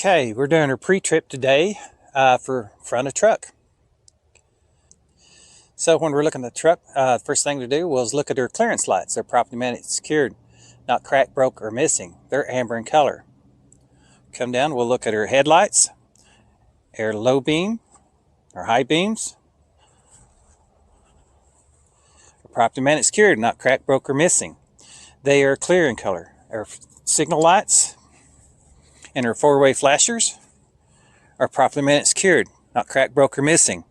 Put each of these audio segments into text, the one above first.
Okay, we're doing a pre-trip today for front of truck. So when we're looking at the truck, first thing to do was look at her clearance lights. They're properly mounted, secured, not cracked, broke, or missing. They're amber in color. Come down, we'll look at her headlights, her low beam, or high beams. Properly mounted, secured, not cracked, broke, or missing. They are clear in color. Her signal lights and her four-way flashers are properly mounted, secured, not cracked, broke, or missing.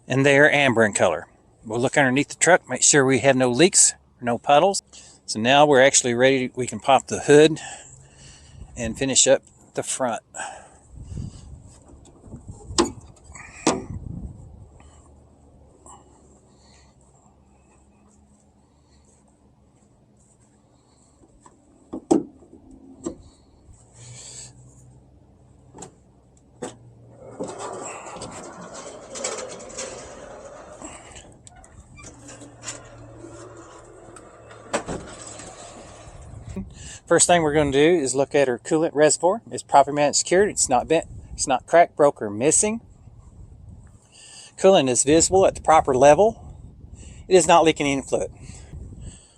And they are amber in color. We'll look underneath the truck, make sure we have no leaks, no puddles. So now we're actually ready. We can pop the hood and finish up the front. First thing we're going to do is look at her coolant reservoir. It's properly mounted, secured. It's not bent. It's not cracked, broke, or missing. Coolant is visible at the proper level. It is not leaking any fluid.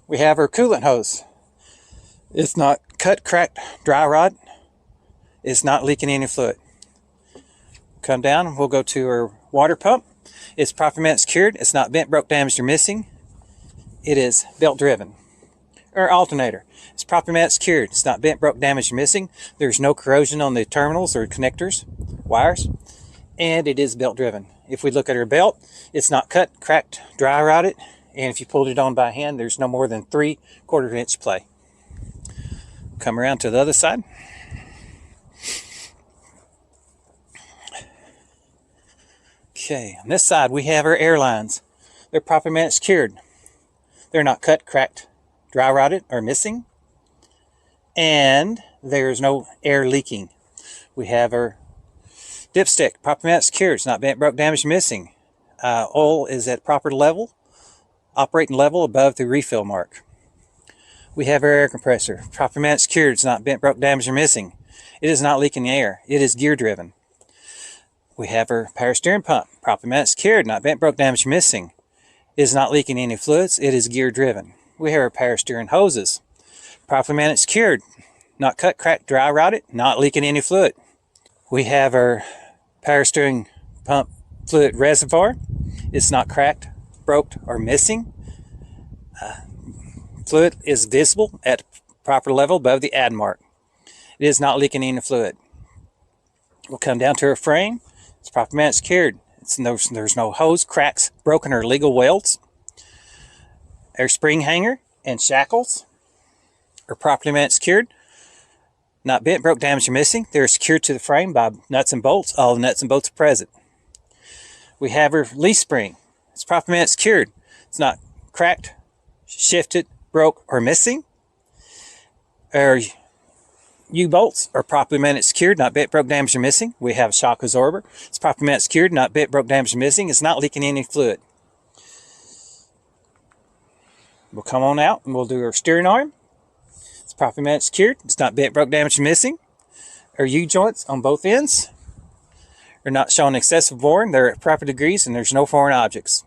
We have her coolant hose. It's not cut, cracked, dry rot. It's not leaking any fluid. Come down. We'll go to her water pump. It's properly mounted, secured. It's not bent, broke, damaged, or missing. It is belt driven. Or alternator. It's properly mounted, secured. It's not bent, broke, damaged, or missing. There's no corrosion on the terminals or connectors, wires, and it is belt driven. If we look at her belt, it's not cut, cracked, dry rotted, and if you pulled it on by hand, there's no more than 3/4 inch play. Come around to the other side. Okay, on this side we have our air lines. They're properly mounted, secured. They're not cut, cracked, dry rotted, or missing. And there's no air leaking. We have our dipstick, properly mounted, secured. It's not bent, broke, damaged, missing. Oil is at proper level, operating level above the refill mark. We have our air compressor, properly mounted, secured. It's not bent, broke, damaged, or missing. It is not leaking air. It is gear driven. We have our power steering pump, properly mounted, secured. Not bent, broke, damaged, or missing. It is not leaking any fluids. It is gear driven. We have our power steering hoses, properly mounted, secured, not cut, cracked, dry rotted, not leaking any fluid. We have our power steering pump fluid reservoir. It's not cracked, broke, or missing. Fluid is visible at proper level above the add mark. It is not leaking any fluid. We'll come down to our frame. It's properly mounted, secured. There's no hose, cracks, broken, or legal welds. Our spring hanger and shackles are properly mounted, secured, not bent, broke, damaged, or missing. They're secured to the frame by nuts and bolts. All the nuts and bolts are present. We have our leaf spring. It's properly mounted, secured. It's not cracked, shifted, broke, or missing. Our U-bolts are properly mounted, secured, not bent, broke, damaged, or missing. We have a shock absorber. It's properly mounted, secured, not bent, broke, damaged, or missing. It's not leaking any fluid. We'll come on out and we'll do our steering arm. It's properly mounted, secured. It's not bent, broke, damaged, or missing. Our U-joints on both ends are not showing excessive worn. They're at proper degrees and there's no foreign objects.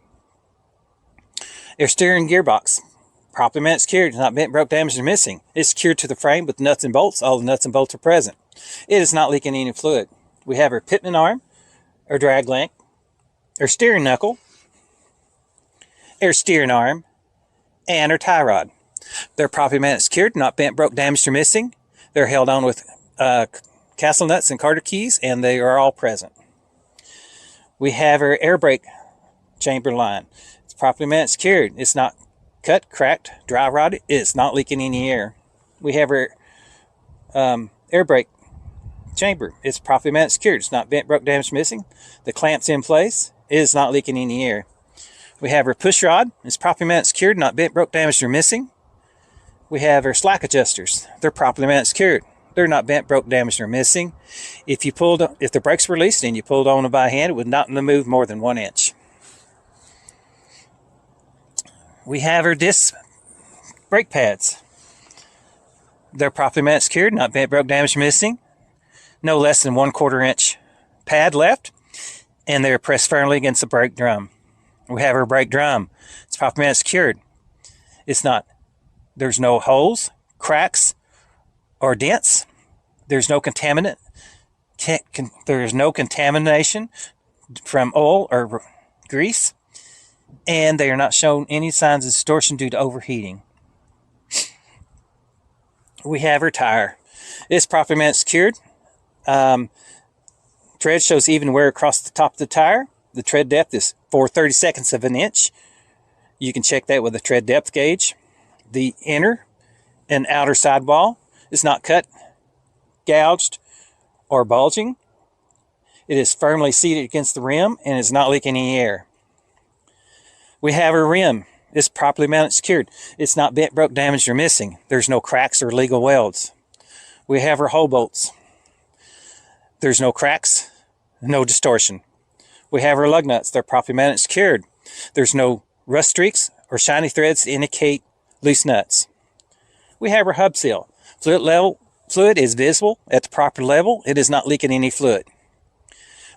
Our steering gearbox, properly mounted, secured. It's not bent, broke, damaged, or missing. It's secured to the frame with nuts and bolts. All the nuts and bolts are present. It is not leaking any fluid. We have our pitman arm, our drag link, our steering knuckle, our steering arm, and our tie rod. They're properly mounted, secured, not bent, broke, damaged, or missing. They're held on with castle nuts and Carter keys, and they are all present. We have our air brake chamber line. It's properly mounted, secured. It's not cut, cracked, dry rotted. It's not leaking any air. We have our air brake chamber. It's properly mounted, secured. It's not bent, broke, damaged, missing. The clamp's in place. It is not leaking any air. We have our push rod. It's properly mounted, secured, not bent, broke, damaged, or missing. We have our slack adjusters. They're properly mounted, secured. They're not bent, broke, damaged, or missing. If the brakes were released and you pulled on them by hand, it would not move more than 1 inch. We have our disc brake pads. They're properly mounted, secured, not bent, broke, damaged, or missing. no less than 1/4 inch pad left, and they're pressed firmly against the brake drum. We have our brake drum. It's properly secured. There's no holes, cracks, or dents. There's no contaminant. There's no contamination from oil or grease, and they are not showing any signs of distortion due to overheating. We have our tire. It's properly secured. Tread shows even wear across the top of the tire. The tread depth is 4/32 of an inch. You can check that with a tread depth gauge. The inner and outer sidewall is not cut, gouged, or bulging. It is firmly seated against the rim and is not leaking any air. We have our rim. It's properly mounted, secured. It's not bent, broke, damaged, or missing. There's no cracks or legal welds. We have our hole bolts. There's no cracks, no distortion. We have our lug nuts. They're properly mounted, secured. There's no rust streaks or shiny threads to indicate loose nuts. We have our hub seal. Fluid is visible at the proper level. It is not leaking any fluid.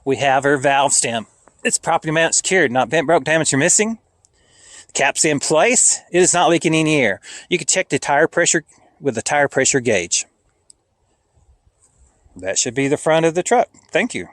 We have our valve stem. It's properly mounted, secured, not bent, broke, damaged, or missing. The cap's in place. It is not leaking any air. You can check the tire pressure with the tire pressure gauge. That should be the front of the truck. Thank you.